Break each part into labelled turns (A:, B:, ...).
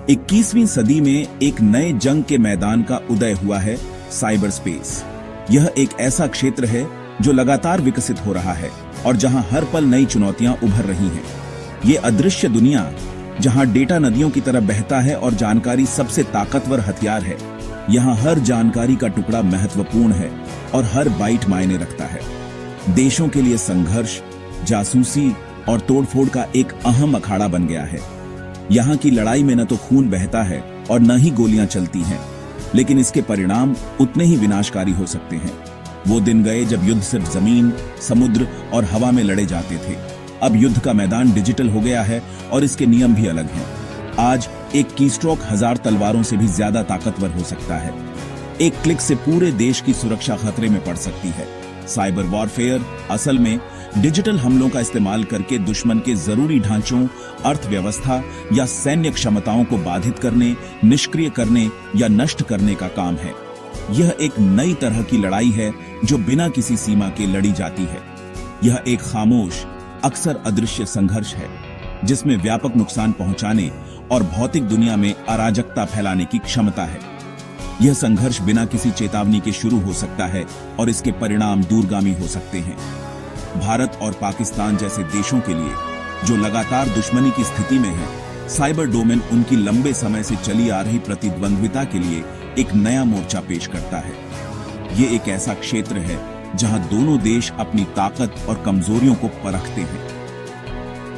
A: 21वीं सदी में एक नए जंग के मैदान का उदय हुआ है, साइबर स्पेस। यह एक ऐसा क्षेत्र है जो लगातार विकसित हो रहा है और जहां हर पल नई चुनौतियां उभर रही हैं। ये अदृश्य दुनिया, जहां डेटा नदियों की तरह बहता है और जानकारी सबसे ताकतवर हथियार है, यहां हर जानकारी का टुकड़ा महत्वपूर्ण है और हर बाइट मायने रखता है। देशों के लिए संघर्ष, जासूसी और तोड़फोड़ का एक अहम अखाड़ा बन गया है। यहाँ की लड़ाई में न तो खून बहता है और न ही गोलियां चलती हैं, लेकिन इसके परिणाम उतने ही विनाशकारी हो सकते हैं। वो दिन गए जब युद्ध सिर्फ जमीन, समुद्र और हवा में लड़े जाते थे। अब युद्ध का मैदान डिजिटल हो गया है और इसके नियम भी अलग हैं। आज एक कीस्ट्रोक 1000 तलवारों से भी ज्यादा ताकतवर हो सकता है। एक क्लिक से पूरे देश की सुरक्षा खतरे में पड़ सकती है। साइबर वॉरफेयर असल में डिजिटल हमलों का इस्तेमाल करके दुश्मन के जरूरी ढांचों, अर्थव्यवस्था या सैन्य क्षमताओं को बाधित करने, निष्क्रिय करने या नष्ट करने का काम है। यह एक नई तरह की लड़ाई है जो बिना किसी सीमा के लड़ी जाती है। यह एक खामोश, अक्सर अदृश्य संघर्ष है जिसमें व्यापक नुकसान पहुंचाने और भौतिक दुनिया में अराजकता फैलाने की क्षमता है। यह संघर्ष बिना किसी चेतावनी के शुरू हो सकता है और इसके परिणाम दूरगामी हो सकते हैं। भारत और पाकिस्तान जैसे देशों के लिए, जो लगातार दुश्मनी की स्थिति में है, साइबर डोमेन उनकी लंबे समय से चली आ रही प्रतिद्वंद्विता के लिए एक नया मोर्चा पेश करता है। ये एक ऐसा क्षेत्र है जहां दोनों देश अपनी ताकत और कमजोरियों को परखते हैं।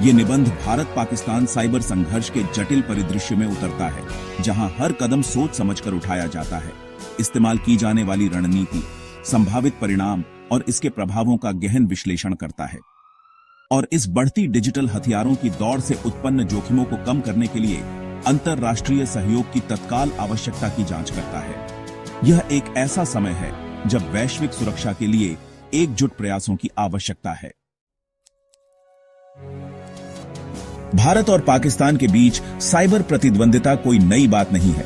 A: ये निबंध भारत पाकिस्तान साइबर संघर्ष के जटिल परिदृश्य में उतरता है, जहां हर कदम सोच समझकर उठाया जाता है। इस्तेमाल की जाने वाली रणनीति, संभावित परिणाम और इसके प्रभावों का गहन विश्लेषण करता है, और इस बढ़ती डिजिटल हथियारों की दौड़ से उत्पन्न जोखिमों को कम करने के लिए अंतरराष्ट्रीय सहयोग की तत्काल आवश्यकता की जांच करता है। यह एक ऐसा समय है जब वैश्विक सुरक्षा के लिए एकजुट प्रयासों की आवश्यकता है। भारत और पाकिस्तान के बीच साइबर प्रतिद्वंदिता कोई नई बात नहीं है।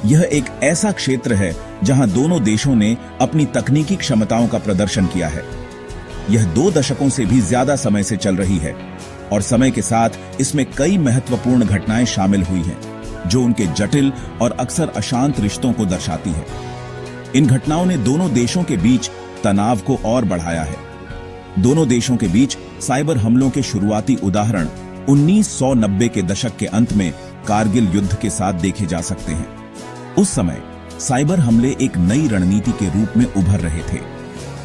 A: यह एक ऐसा क्षेत्र है जहां दोनों देशों ने अपनी तकनीकी क्षमताओं का प्रदर्शन किया है। यह 2 दशकों से भी ज्यादा समय से चल रही है और समय के साथ इसमें कई महत्वपूर्ण घटनाएं शामिल हुई हैं, जो उनके जटिल और अक्सर अशांत रिश्तों को दर्शाती है। इन घटनाओं ने दोनों देशों के बीच तनाव को और बढ़ाया है। दोनों देशों के बीच साइबर हमलों के शुरुआती उदाहरण 1990 के दशक के अंत में कारगिल युद्ध के साथ देखे जा सकते हैं। उस समय साइबर हमले एक नई रणनीति के रूप में उभर रहे थे।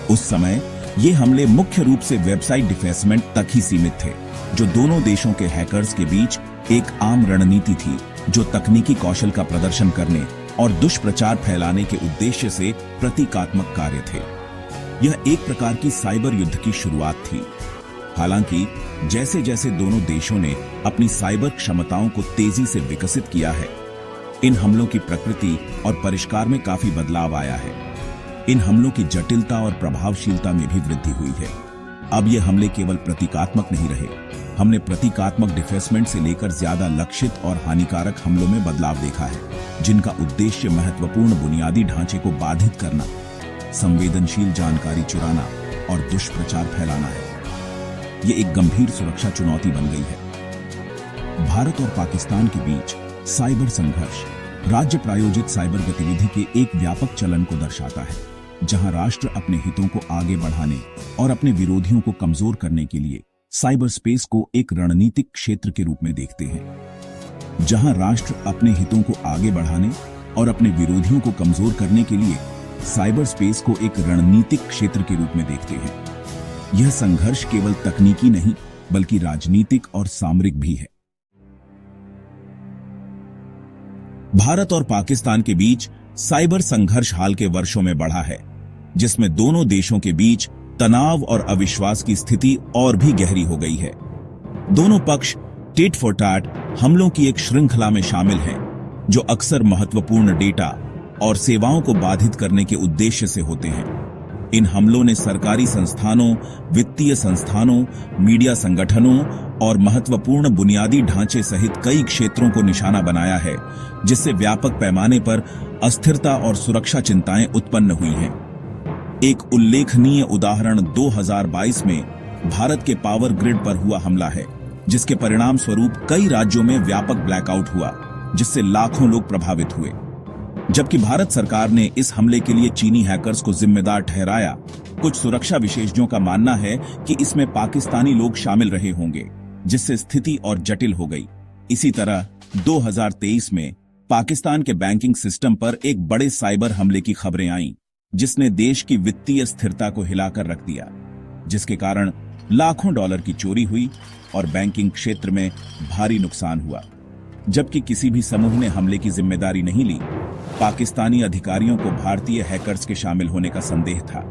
A: उस समय ये हमले मुख्य रूप से वेबसाइट डिफेसमेंट तक ही सीमित थे, जो दोनों देशों के हैकर्स के बीच एक आम रणनीति थी, जो तकनीकी कौशल का प्रदर्शन करने और दुष्प्रचार फैलाने के उद्देश्य से प्रतीकात्मक कार्य थे। यह एक प्रकार की साइबर युद्ध की शुरुआत थी। हालांकि जैसे जैसे दोनों देशों ने अपनी साइबर क्षमताओं को तेजी से विकसित किया है, इन हमलों की प्रकृति और परिष्कार में काफी बदलाव आया है। इन हमलों की जटिलता और प्रभावशीलता में भी वृद्धि हुई है। अब ये हमले केवल प्रतीकात्मक नहीं रहे। हमने प्रतीकात्मक डिफेसमेंट से लेकर ज्यादा लक्षित और हानिकारक हमलों में बदलाव देखा है, जिनका उद्देश्य महत्वपूर्ण बुनियादी ढांचे को बाधित करना, संवेदनशील जानकारी चुराना और दुष्प्रचार फैलाना है। ये एक गंभीर सुरक्षा चुनौती बन गई है। भारत और पाकिस्तान के बीच साइबर संघर्ष राज्य प्रायोजित साइबर गतिविधि के एक व्यापक चलन को दर्शाता है, जहां राष्ट्र अपने हितों को आगे बढ़ाने और अपने विरोधियों को कमजोर करने के लिए साइबर स्पेस को एक रणनीतिक क्षेत्र के रूप में देखते हैं। जहां राष्ट्र अपने हितों को आगे बढ़ाने और अपने विरोधियों को कमजोर करने के लिए साइबर स्पेस को एक रणनीतिक क्षेत्र के रूप में देखते हैं। यह संघर्ष केवल तकनीकी नहीं, बल्कि राजनीतिक और सामरिक भी है। भारत और पाकिस्तान के बीच साइबर संघर्ष हाल के वर्षों में बढ़ा है, जिसमें दोनों देशों के बीच तनाव और अविश्वास की स्थिति और भी गहरी हो गई है। दोनों पक्ष टिट फॉर टैट हमलों की एक श्रृंखला में शामिल हैं, जो अक्सर महत्वपूर्ण डेटा और सेवाओं को बाधित करने के उद्देश्य से होते हैं। इन हमलों ने सरकारी संस्थानों, वित्तीय संस्थानों, मीडिया संगठनों और महत्वपूर्ण बुनियादी ढांचे सहित कई क्षेत्रों को निशाना बनाया है, जिससे व्यापक पैमाने पर अस्थिरता और सुरक्षा चिंताएं उत्पन्न हुई हैं। एक उल्लेखनीय उदाहरण 2022 में भारत के पावर ग्रिड पर हुआ हमला है, जिसके परिणाम स्वरूप कई राज्यों में व्यापक ब्लैकआउट हुआ जिससे लाखों लोग प्रभावित हुए। जबकि भारत सरकार ने इस हमले के लिए चीनी हैकर्स को जिम्मेदार ठहराया, कुछ सुरक्षा विशेषज्ञों का मानना है कि इसमें पाकिस्तानी लोग शामिल रहे होंगे, जिससे स्थिति और जटिल हो गई। इसी तरह 2023 में पाकिस्तान के बैंकिंग सिस्टम पर एक बड़े साइबर हमले की खबरें आईं, जिसने देश की वित्तीय स्थिरता को हिलाकर रख दिया, जिसके कारण लाखों डॉलर की चोरी हुई और बैंकिंग क्षेत्र में भारी नुकसान हुआ। जबकि किसी भी समूह ने हमले की जिम्मेदारी नहीं ली, पाकिस्तानी अधिकारियों को भारतीय हैकर्स के शामिल होने का संदेह था,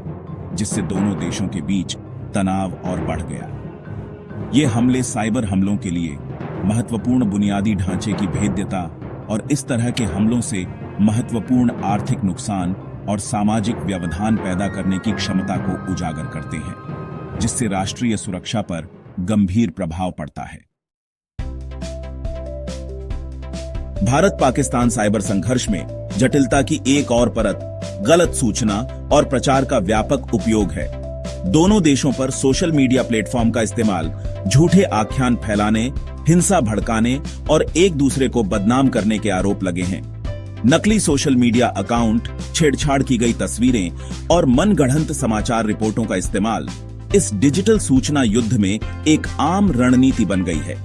A: जिससे दोनों देशों के बीच तनाव और बढ़ गया। ये हमले साइबर हमलों के लिए महत्वपूर्ण बुनियादी ढांचे की भेद्यता और इस तरह के हमलों से महत्वपूर्ण आर्थिक नुकसान और सामाजिक व्यवधान पैदा करने की क्षमता को उजागर करते हैं, जिससे राष्ट्रीय सुरक्षा पर गंभीर प्रभाव पड़ता है। भारत पाकिस्तान साइबर संघर्ष में जटिलता की एक और परत गलत सूचना और प्रचार का व्यापक उपयोग है। दोनों देशों पर सोशल मीडिया प्लेटफॉर्म का इस्तेमाल झूठे आख्यान फैलाने, हिंसा भड़काने और एक दूसरे को बदनाम करने के आरोप लगे हैं। नकली सोशल मीडिया अकाउंट, छेड़छाड़ की गई तस्वीरें और मनगढ़ंत समाचार रिपोर्टों का इस्तेमाल इस डिजिटल सूचना युद्ध में एक आम रणनीति बन गई है।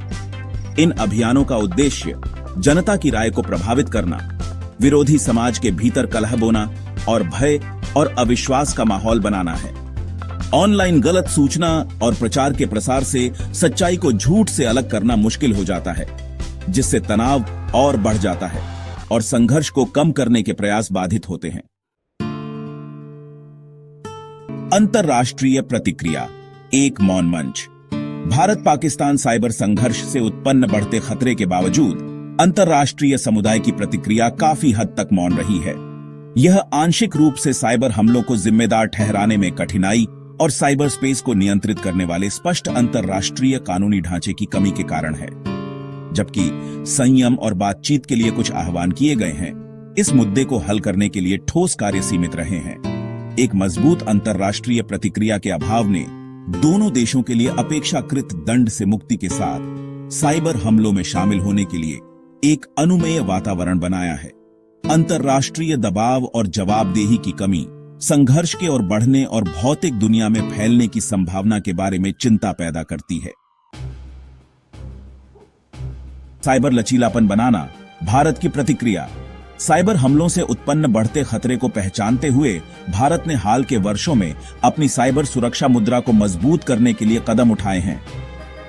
A: इन अभियानों का उद्देश्य जनता की राय को प्रभावित करना, विरोधी समाज के भीतर कलह बोना और भय और अविश्वास का माहौल बनाना है। ऑनलाइन गलत सूचना और प्रचार के प्रसार से सच्चाई को झूठ से अलग करना मुश्किल हो जाता है, जिससे तनाव और बढ़ जाता है और संघर्ष को कम करने के प्रयास बाधित होते हैं। अंतर्राष्ट्रीय प्रतिक्रिया, एक मौन मंच। भारत पाकिस्तान साइबर संघर्ष से उत्पन्न बढ़ते खतरे के बावजूद अंतर्राष्ट्रीय समुदाय की प्रतिक्रिया काफी हद तक मौन रही है। यह आंशिक रूप से साइबर हमलों को जिम्मेदार ठहराने में कठिनाई और साइबर स्पेस को नियंत्रित करने वाले स्पष्ट अंतर्राष्ट्रीय कानूनी ढांचे की कमी के कारण है। जबकि संयम और बातचीत के लिए कुछ आह्वान किए गए हैं, इस मुद्दे को हल करने के लिए ठोस कार्य सीमित रहे हैं। एक मजबूत अंतर्राष्ट्रीय प्रतिक्रिया के अभाव ने दोनों देशों के लिए अपेक्षाकृत दंड से मुक्ति के साथ साइबर हमलों में शामिल होने के लिए एक अनुमेय वातावरण बनाया है। अंतर्राष्ट्रीय दबाव और जवाबदेही की कमी संघर्ष के और बढ़ने और भौतिक दुनिया में फैलने की संभावना के बारे में चिंता पैदा करती है। साइबर लचीलापन बनाना, भारत की प्रतिक्रिया। साइबर हमलों से उत्पन्न बढ़ते खतरे को पहचानते हुए भारत ने हाल के वर्षों में अपनी साइबर सुरक्षा मुद्रा को मजबूत करने के लिए कदम उठाए हैं।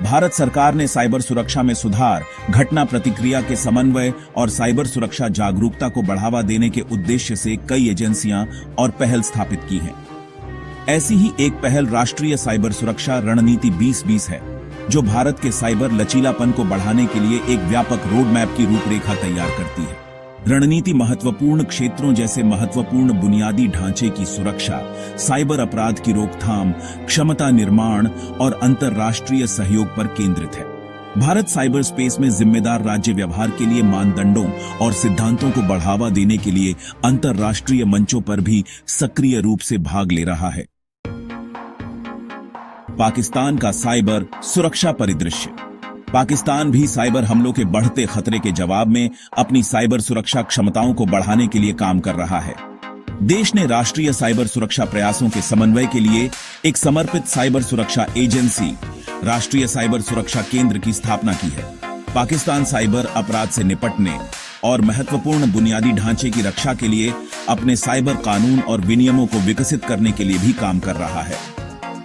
A: भारत सरकार ने साइबर सुरक्षा में सुधार, घटना प्रतिक्रिया के समन्वय और साइबर सुरक्षा जागरूकता को बढ़ावा देने के उद्देश्य से कई एजेंसियां और पहल स्थापित की हैं। ऐसी ही एक पहल राष्ट्रीय साइबर सुरक्षा रणनीति 2020 है, जो भारत के साइबर लचीलापन को बढ़ाने के लिए एक व्यापक रोड मैप की रूपरेखा तैयार करती है। रणनीति महत्वपूर्ण क्षेत्रों जैसे महत्वपूर्ण बुनियादी ढांचे की सुरक्षा, साइबर अपराध की रोकथाम, क्षमता निर्माण और अंतर्राष्ट्रीय सहयोग पर केंद्रित है। भारत साइबर स्पेस में जिम्मेदार राज्य व्यवहार के लिए मानदंडों और सिद्धांतों को बढ़ावा देने के लिए अंतर्राष्ट्रीय मंचों पर भी सक्रिय रूप से भाग ले रहा है। पाकिस्तान का साइबर सुरक्षा परिदृश्य। पाकिस्तान भी साइबर हमलों के बढ़ते खतरे के जवाब में अपनी साइबर सुरक्षा क्षमताओं को बढ़ाने के लिए काम कर रहा है। देश ने राष्ट्रीय साइबर सुरक्षा प्रयासों के समन्वय के लिए एक समर्पित साइबर सुरक्षा एजेंसी, राष्ट्रीय साइबर सुरक्षा केंद्र की स्थापना की है। पाकिस्तान साइबर अपराध से निपटने और महत्वपूर्ण बुनियादी ढांचे की रक्षा के लिए अपने साइबर कानून और विनियमों को विकसित करने के लिए भी काम कर रहा है।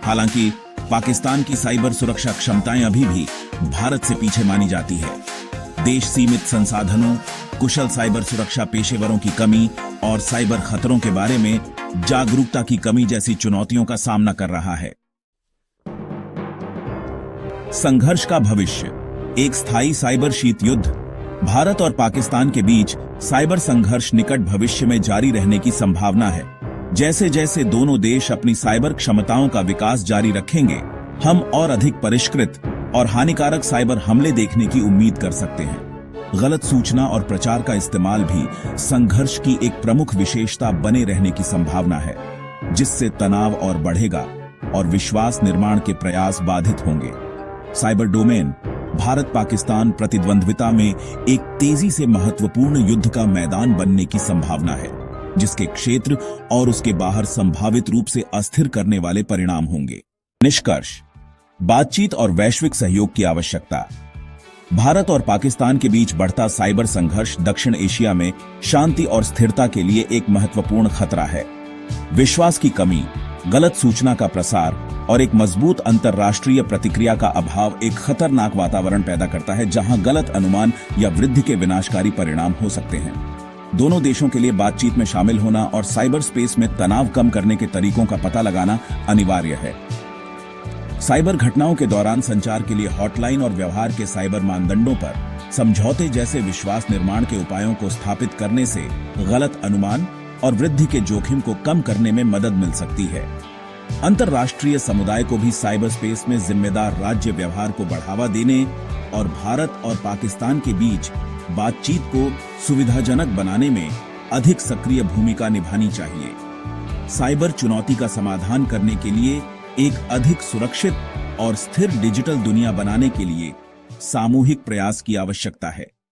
A: हालांकि पाकिस्तान की साइबर सुरक्षा क्षमताएं अभी भी भारत से पीछे मानी जाती है। देश सीमित संसाधनों, कुशल साइबर सुरक्षा पेशेवरों की कमी और साइबर खतरों के बारे में जागरूकता की कमी जैसी चुनौतियों का सामना कर रहा है। संघर्ष का भविष्य, एक स्थायी साइबर शीत युद्ध। भारत और पाकिस्तान के बीच साइबर संघर्ष निकट भविष्य में जारी रहने की संभावना है। जैसे जैसे दोनों देश अपनी साइबर क्षमताओं का विकास जारी रखेंगे, हम और अधिक परिष्कृत और हानिकारक साइबर हमले देखने की उम्मीद कर सकते हैं। गलत सूचना और प्रचार का इस्तेमाल भी संघर्ष की एक प्रमुख विशेषता बने रहने की संभावना है, जिससे तनाव और बढ़ेगा और विश्वास निर्माण के प्रयास बाधित होंगे। साइबर डोमेन, भारत पाकिस्तान प्रतिद्वंद्विता में एक तेजी से महत्वपूर्ण युद्ध का मैदान बनने की संभावना है, जिसके क्षेत्र और उसके बाहर संभावित रूप से अस्थिर करने वाले परिणाम होंगे। निष्कर्ष: बातचीत और वैश्विक सहयोग की आवश्यकता। भारत और पाकिस्तान के बीच बढ़ता साइबर संघर्ष दक्षिण एशिया में शांति और स्थिरता के लिए एक महत्वपूर्ण खतरा है। विश्वास की कमी, गलत सूचना का प्रसार और एक मजबूत अंतर्राष्ट्रीय प्रतिक्रिया का अभाव एक खतरनाक वातावरण पैदा करता है, जहां गलत अनुमान या वृद्धि के विनाशकारी परिणाम हो सकते हैं। दोनों देशों के लिए बातचीत में शामिल होना और साइबर स्पेस में तनाव कम करने के तरीकों का पता लगाना अनिवार्य है। साइबर घटनाओं के दौरान संचार के लिए हॉटलाइन और व्यवहार के साइबर मानदंडों पर समझौते जैसे विश्वास निर्माण के उपायों को स्थापित करने से गलत अनुमान और वृद्धि के जोखिम को कम करने में मदद मिल सकती है। अंतर्राष्ट्रीय समुदाय को भी साइबर स्पेस में जिम्मेदार राज्य व्यवहार को बढ़ावा देने और भारत और पाकिस्तान के बीच बातचीत को सुविधाजनक बनाने में अधिक सक्रिय भूमिका निभानी चाहिए। साइबर चुनौती का समाधान करने के लिए एक अधिक सुरक्षित और स्थिर डिजिटल दुनिया बनाने के लिए सामूहिक प्रयास की आवश्यकता है।